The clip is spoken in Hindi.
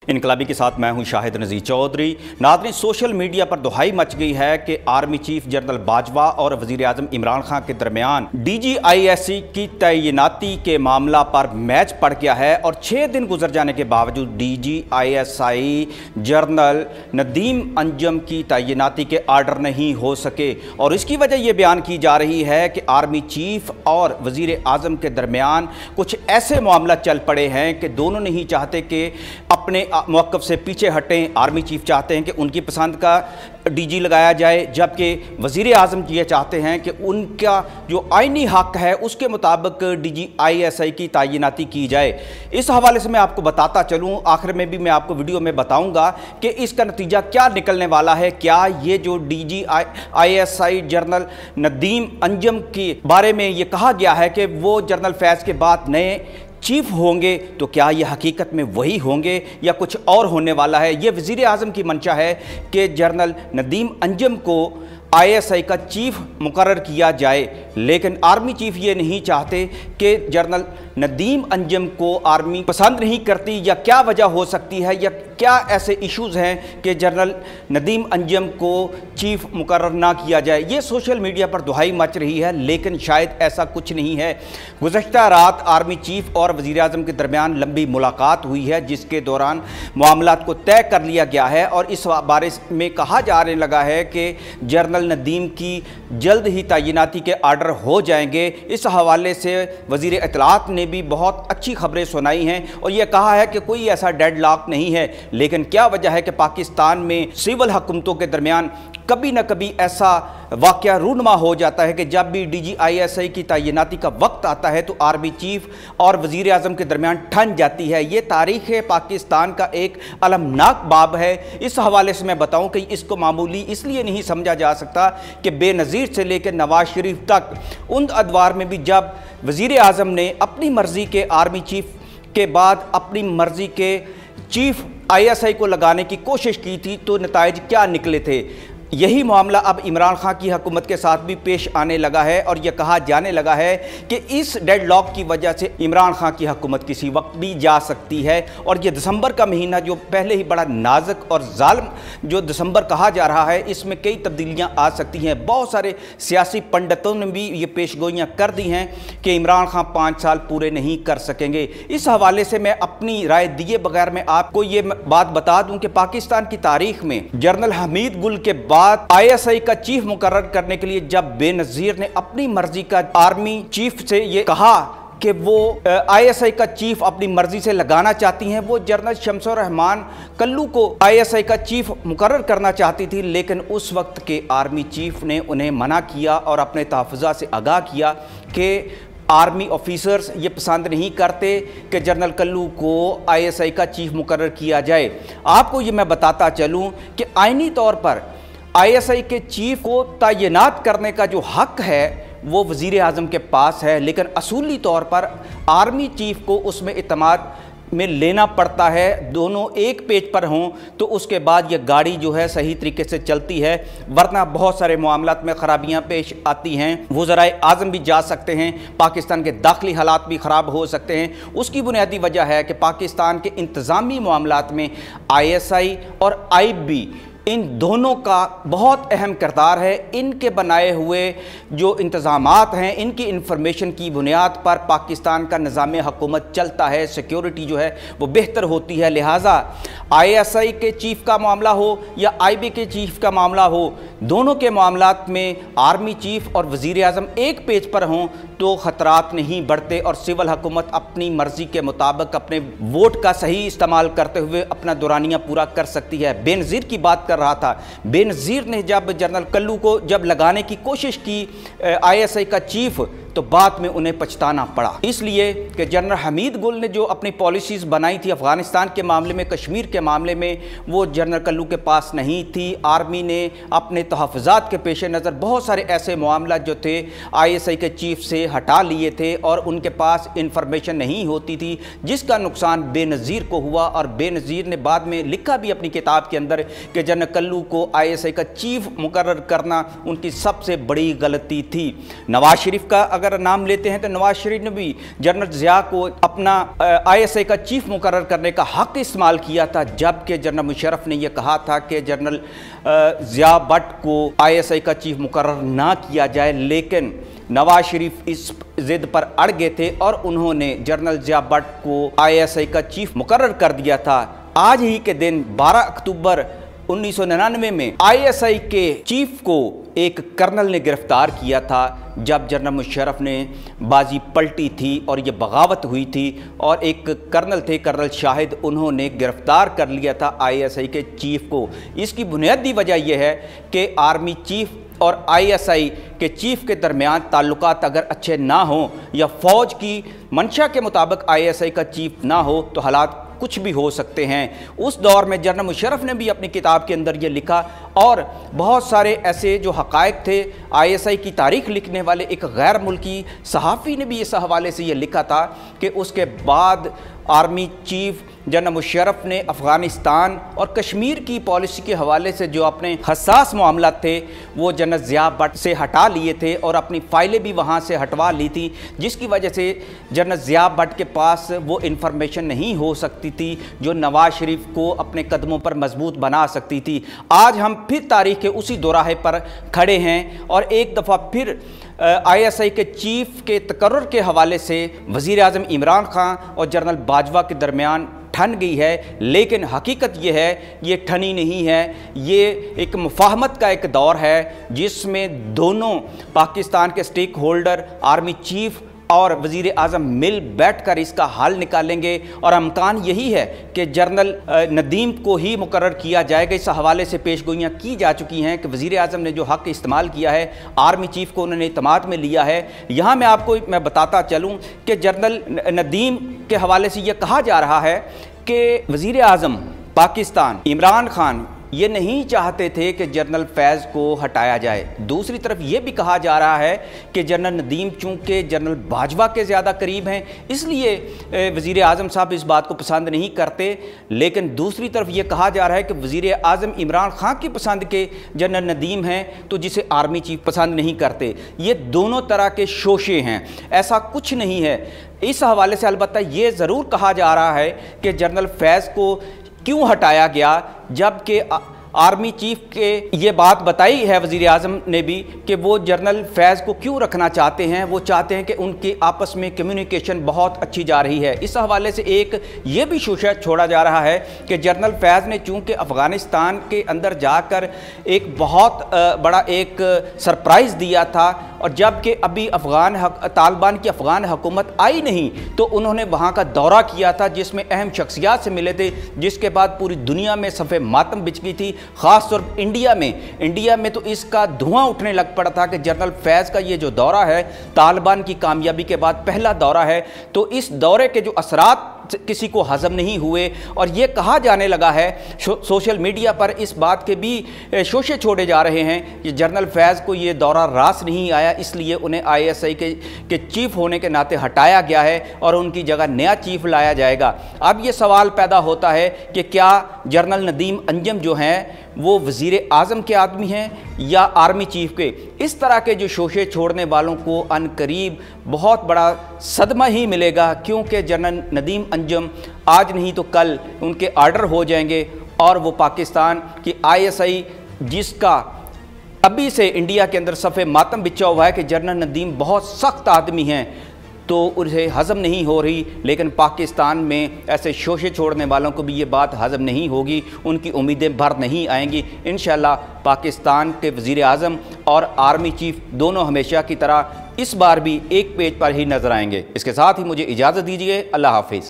इनकलाबी के साथ मैं हूं शाहिद नज़ीर चौधरी। नाज़रीन, सोशल मीडिया पर दुहाई मच गई है कि आर्मी चीफ जनरल बाजवा और वज़ीर आज़म इमरान खान के दरमियान DGISI की तैनाती के मामला पर मैच पड़ गया है और 6 दिन गुजर जाने के बावजूद DGISI जनरल नदीम अंजम की तैनाती के आर्डर नहीं हो सके। और इसकी वजह यह बयान की जा रही है कि आर्मी चीफ और वज़ीर आज़म के दरमियान कुछ ऐसे मामला चल पड़े हैं कि दोनों नहीं चाहते कि अपने मौक़िफ़ से पीछे हटें। आर्मी चीफ चाहते हैं कि उनकी पसंद का DG लगाया जाए, जबकि वज़ीर आज़म ये चाहते हैं कि उनका जो आइनी हक़ है उसके मुताबिक DGISI की तैनाती की जाए। इस हवाले से मैं आपको बताता चलूँ, आखिर में भी मैं आपको वीडियो में बताऊँगा कि इसका नतीजा क्या निकलने वाला है। क्या ये जो DGISI जनरल नदीम अंजम के बारे में ये कहा गया है कि वो जनरल फैज़ के बाद नए चीफ होंगे, तो क्या ये हकीकत में वही होंगे या कुछ और होने वाला है। ये वज़ीर आज़म की मंशा है कि जनरल नदीम अंजम को ISI का चीफ मुकर्रर किया जाए, लेकिन आर्मी चीफ ये नहीं चाहते कि जनरल नदीम अंजम को आर्मी पसंद नहीं करती, या क्या वजह हो सकती है या क्या ऐसे इश्यूज़ हैं कि जनरल नदीम अंजम को चीफ मुकर्रर ना किया जाए। ये सोशल मीडिया पर दुहाई मच रही है, लेकिन शायद ऐसा कुछ नहीं है। गुज़श्ता रात आर्मी चीफ और वज़ीर आज़म के दरमियान लंबी मुलाकात हुई है, जिसके दौरान मामलात को तय कर लिया गया है और इस बारे में कहा जाने लगा है कि जनरल नदीम की जल्द ही तैनाती के आर्डर हो जाएंगे। इस हवाले से वज़ीर इत्तलात ने भी बहुत अच्छी खबरें सुनाई हैं और यह कहा है कि कोई ऐसा डेडलॉक नहीं है, लेकिन क्या वजह है कि पाकिस्तान में सिविल हुकूमतों के दरमियान कभी न कभी ऐसा वाक़या रूनमा हो जाता है कि जब भी DGISI की तैनाती का वक्त आता है तो आर्मी चीफ और वज़ीर आज़म के दरमियान ठन जाती है। ये तारीख़ पाकिस्तान का एक अलमनाक बाब है। इस हवाले से मैं बताऊं कि इसको मामूली इसलिए नहीं समझा जा सकता कि बेनज़ीर से लेकर नवाज शरीफ तक उन अदवार में भी जब वज़ीर आज़म ने अपनी मर्ज़ी के आर्मी चीफ के बाद अपनी मर्ज़ी के चीफ ISI को लगाने की कोशिश की थी, तो नताइज क्या निकले थे। यही मामला अब इमरान खान की हुकूमत के साथ भी पेश आने लगा है और यह कहा जाने लगा है कि इस डेडलॉक की वजह से इमरान खान की हुकूमत किसी वक्त भी जा सकती है। और ये दिसंबर का महीना जो पहले ही बड़ा नाजुक और जालिम जो दिसंबर कहा जा रहा है, इसमें कई तब्दीलियां आ सकती हैं। बहुत सारे सियासी पंडितों ने भी ये पेशगोइयाँ कर दी हैं कि इमरान खान 5 साल पूरे नहीं कर सकेंगे। इस हवाले से मैं अपनी राय दिए बगैर मैं आपको ये बात बता दूँ कि पाकिस्तान की तारीख में जनरल हमीद गुल के बाद ISI का चीफ मुकर्रर करने के लिए जब बेनज़ीर ने अपनी मर्जी का आर्मी चीफ से ये कहा कि वो ISI का चीफ अपनी मर्जी से लगाना चाहती हैं, वो जनरल शमसुर रहमान कल्लू को ISI का चीफ मुकर्रर करना चाहती थी, लेकिन उस वक्त के आर्मी चीफ ने उन्हें मना किया और अपने तहफ़्फ़ुज़ात से आगाह किया कि आर्मी ऑफिसर्स ये पसंद नहीं करते कि जनरल कल्लू को ISI का चीफ मुकर्रर किया जाए। आपको ये मैं बताता चलूँ कि आइनी तौर पर ISI के चीफ को तैनात करने का जो हक़ है वो वज़ीर आज़म के पास है, लेकिन असूली तौर पर आर्मी चीफ को उसमें इत्मीनान में लेना पड़ता है। दोनों एक पेज पर हों तो उसके बाद यह गाड़ी जो है सही तरीके से चलती है, वरना बहुत सारे मामलात में ख़राबियाँ पेश आती हैं। वज़राए आज़म भी जा सकते हैं, पाकिस्तान के दाखिली हालात भी ख़राब हो सकते हैं। उसकी बुनियादी वजह है कि पाकिस्तान के इंतज़ामी मामलात में ISI और IB इन दोनों का बहुत अहम किरदार है। इनके बनाए हुए जो इंतज़ामात हैं, इनकी इंफॉर्मेशन की बुनियाद पर पाकिस्तान का निज़ाम हुकूमत चलता है, सिक्योरिटी जो है वो बेहतर होती है। लिहाजा ISI के चीफ का मामला हो या IB के चीफ का मामला हो, दोनों के मामलात में आर्मी चीफ और वज़ीर आज़म एक पेज पर हों तो ख़तरात नहीं बढ़ते और सिविल हुकूमत अपनी मर्ज़ी के मुताबिक अपने वोट का सही इस्तेमाल करते हुए अपना दौरानिया पूरा कर सकती है। बेनज़ीर की बात रहा था, बेनज़ीर ने जब जनरल कल्लू को जब लगाने की कोशिश की ISI का चीफ, तो बाद में उन्हें पछताना पड़ा, इसलिए कि जनरल हमीद गुल ने जो अपनी पॉलिसीज़ बनाई थी अफ़गानिस्तान के मामले में, कश्मीर के मामले में, वो जनरल कल्लू के पास नहीं थी। आर्मी ने अपने तहफ़्फ़ुज़ात के पेश नज़र बहुत सारे ऐसे मामला जो थे ISI के चीफ से हटा लिए थे और उनके पास इंफॉर्मेशन नहीं होती थी, जिसका नुकसान बेनज़ीर को हुआ। और बेनज़ीर ने बाद में लिखा भी अपनी किताब के अंदर कि जनरल कल्लू को ISI का चीफ मुकर्रर करना उनकी सबसे बड़ी गलती थी। नवाज शरीफ का अगर अगर नाम लेते हैं तो नवाज शरीफ ने भी जनरल ज़िया को अपना ISI का चीफ मुकर्रर करने का हक इस्तेमाल किया था, जबकि जनरल मुशर्रफ ने यह कहा था कि जनरल ज़िया भट्ट को ISI का चीफ मुकर्रर ना किया जाए। लेकिन नवाज शरीफ इस जिद पर अड़ गए थे और उन्होंने जनरल ज़िया भट्ट को ISI का चीफ मुकर्रर कर दिया था। आज ही के दिन 12 अक्टूबर 1999 में ISI के चीफ को एक कर्नल ने गिरफ्तार किया था, जब जनरल मुशर्रफ ने बाजी पलटी थी और ये बगावत हुई थी और एक कर्नल थे, कर्नल शाहिद, उन्होंने गिरफ्तार कर लिया था ISI के चीफ को। इसकी बुनियादी वजह यह है कि आर्मी चीफ और ISI के चीफ के दरमियान ताल्लुकात अगर अच्छे ना हों या फ़ौज की मंशा के मुताबिक ISI का चीफ ना हो तो हालात कुछ भी हो सकते हैं। उस दौर में जनरल मुशर्रफ ने भी अपनी किताब के अंदर ये लिखा और बहुत सारे ऐसे जो हक़ाइक़ थे, ISI की तारीख़ लिखने वाले एक गैर मुल्की सहाफ़ी ने भी इस हवाले से ये लिखा था कि उसके बाद आर्मी चीफ जनरल मुशर्रफ ने अफ़गानिस्तान और कश्मीर की पॉलिसी के हवाले से जो अपने हसास मामला थे वो जनरल ज़िया भट्ट से हटा लिए थे और अपनी फ़ाइलें भी वहाँ से हटवा ली थी, जिसकी वजह से जनरल ज़िया भट्ट के पास वो इन्फॉर्मेशन नहीं हो सकती थी जो नवाज शरीफ को अपने कदमों पर मजबूत बना सकती थी। आज हम फिर तारीख़ के उसी दोराहे पर खड़े हैं और एक दफ़ा फिर ISI के चीफ के तकर्रुर के हवाले से वज़ीर आज़म इमरान खान और जनरल बाजवा के दरमियान ठन गई है। लेकिन हकीकत ये है, ये ठनी नहीं है, ये एक मुफाहमत का एक दौर है जिसमें दोनों पाकिस्तान के स्टेक होल्डर आर्मी चीफ और वज़ीर आज़म मिल बैठकर इसका हल निकालेंगे और इम्कान यही है कि जनरल नदीम को ही मुकर्रर किया जाएगा। इस हवाले से पेशगोइयाँ की जा चुकी हैं कि वज़ीर आज़म ने जो हक़ इस्तेमाल किया है, आर्मी चीफ को उन्होंने इत्माद में लिया है। यहाँ मैं आपको बताता चलूँ कि जनरल नदीम के हवाले से यह कहा जा रहा है कि वज़ीर आज़म पाकिस्तान इमरान खान ये नहीं चाहते थे कि जनरल फैज़ को हटाया जाए। दूसरी तरफ ये भी कहा जा रहा है कि जनरल नदीम चूँकि जनरल बाजवा के ज़्यादा करीब हैं इसलिए वज़ीर आज़म साहब इस बात को पसंद नहीं करते। लेकिन दूसरी तरफ ये कहा जा रहा है कि वज़ीर आज़म इमरान खान की पसंद के जनरल नदीम हैं तो जिसे आर्मी चीफ पसंद नहीं करते। ये दोनों तरह के शोशे हैं, ऐसा कुछ नहीं है। इस हवाले से अलबत्ता ये ज़रूर कहा जा रहा है कि जनरल फैज़ को क्यों हटाया गया, जबकि आर्मी चीफ के ये बात बताई है वज़ीर आज़म ने भी कि वो जनरल फैज़ को क्यों रखना चाहते हैं। वो चाहते हैं कि उनकी आपस में कम्युनिकेशन बहुत अच्छी जा रही है। इस हवाले से एक ये भी शोशा छोड़ा जा रहा है कि जनरल फैज़ ने चूँकि अफ़गानिस्तान के अंदर जाकर एक बहुत बड़ा एक सरप्राइज़ दिया था और जबकि अभी तालिबान की अफ़गान हुकूमत आई नहीं तो उन्होंने वहाँ का दौरा किया था जिसमें अहम शख्सियात से मिले थे, जिसके बाद पूरी दुनिया में सफ़े मातम बिछ गई थी। ख़ास तौर पर इंडिया में तो इसका धुआं उठने लग पड़ा था कि जनरल फैज़ का ये जो दौरा है तालिबान की कामयाबी के बाद पहला दौरा है, तो इस दौरे के जो असरात किसी को हज़म नहीं हुए और ये कहा जाने लगा है सोशल मीडिया पर इस बात के भी शोशे छोड़े जा रहे हैं कि जनरल फैज़ को ये दौरा रास नहीं आया, इसलिए उन्हें ISI के चीफ होने के नाते हटाया गया है और उनकी जगह नया चीफ लाया जाएगा। अब ये सवाल पैदा होता है कि क्या जनरल नदीम अंजम जो हैं वो वज़ीर आज़म के आदमी हैं या आर्मी चीफ के। इस तरह के जो शोशे छोड़ने वालों को अनकरीब बहुत बड़ा सदमा ही मिलेगा, क्योंकि जनरल नदीम अंजम आज नहीं तो कल उनके आर्डर हो जाएंगे और वो पाकिस्तान की ISI जिसका अभी से इंडिया के अंदर सफ़े मातम बिछा हुआ है कि जनरल नदीम बहुत सख्त आदमी हैं, तो उसे हज़म नहीं हो रही। लेकिन पाकिस्तान में ऐसे शोशे छोड़ने वालों को भी ये बात हज़म नहीं होगी, उनकी उम्मीदें भर नहीं आएंगी। इंशाअल्लाह पाकिस्तान के वज़ीर आज़म और आर्मी चीफ दोनों हमेशा की तरह इस बार भी एक पेज पर ही नज़र आएंगे। इसके साथ ही मुझे इजाज़त दीजिए। अल्लाह हाफ़िज़।